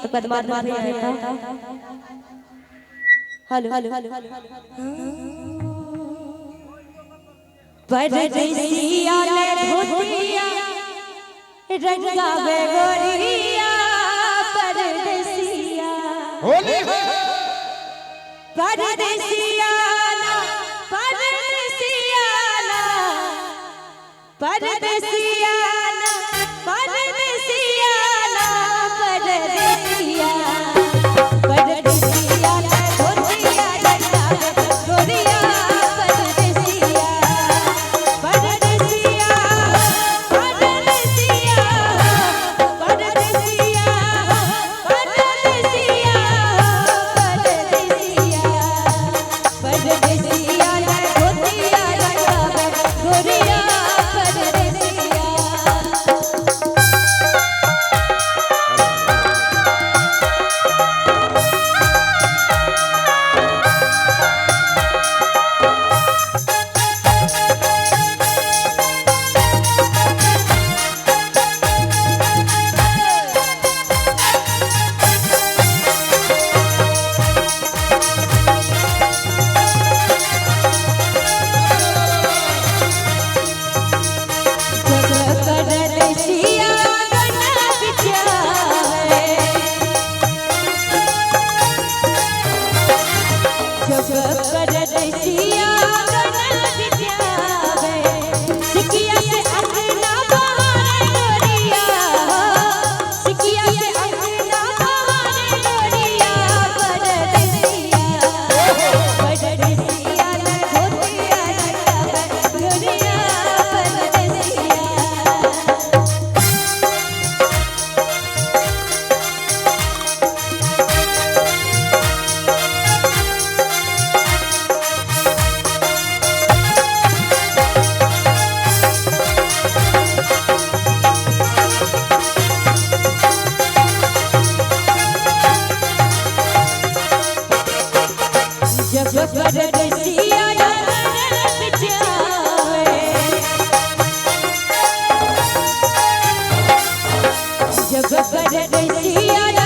तो कदमात में आया था। हेलो परदेसिया ने धोतिया रंगा बेगोरिया परदेसिया होली है परदेसिया ना परदेसिया ना परदेसिया ना परदेसिया ना परदेसिया परदेसिया ने धोतिया रंगा बेगोरिया परदेसिया परदेसिया परदेसिया परदेसिया परदेसिया परदेसिया परदेसिया ने धोतिया रंगा बेगोरिया परदेसिया। परदेसिया जब परदेसिया